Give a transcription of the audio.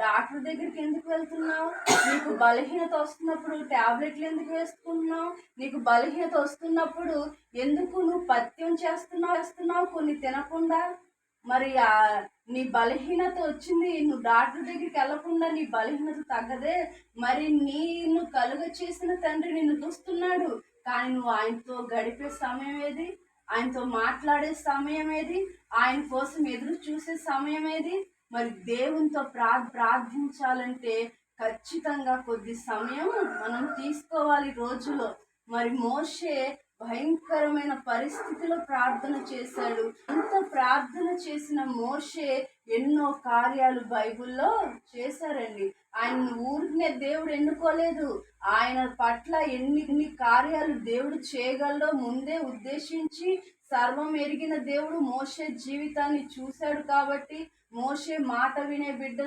Doctor దగ్గరికి ఎందుకు వెళ్తున్నావు? నీకు బలహీనత వస్తున్నప్పుడు టాబ్లెట్లు ఎందుకు వేసుకుంటున్నావు? నీకు బలహీనత వస్తున్నప్పుడు ఎందుకు నువ్వు పథ్యం చేస్తున్నావు కొన్ని తినకుండా? మరి నీ బలహీనత వచ్చింది, నువ్వు డాక్టర్ దగ్గరికి వెళ్ళకుండా నీ బలహీనత తగ్గదే. మరి నిన్ను కలుగ చేసిన తండ్రి నిన్ను చూస్తున్నాడు, కానీ నువ్వు ఆయనతో గడిపే సమయం ఏది? ఆయనతో మాట్లాడే సమయం ఏది? ఆయన కోసం ఎదురు చూసే సమయం ఏది? మరి దేవునితో ప్రార్థించాలంటే ఖచ్చితంగా కొద్ది సమయం మనం తీసుకోవాలి రోజులో. మరి మోషే భయంకరమైన పరిస్థితిలో ప్రార్థన చేశాడు. అంత ప్రార్థన చేసిన మోషే ఎన్నో కార్యాలు బైబిల్లో చేశారండి. ఆయన ఊరినే దేవుడు ఎన్నుకోలేదు. ఆయన పట్ల ఎన్ని కార్యాలు దేవుడు చేయగలడో ముందే ఉద్దేశించి సర్వం ఎరిగిన దేవుడు మోషే జీవితాన్ని చూశాడు. కాబట్టి మోషే మాట వినే బిడ్డ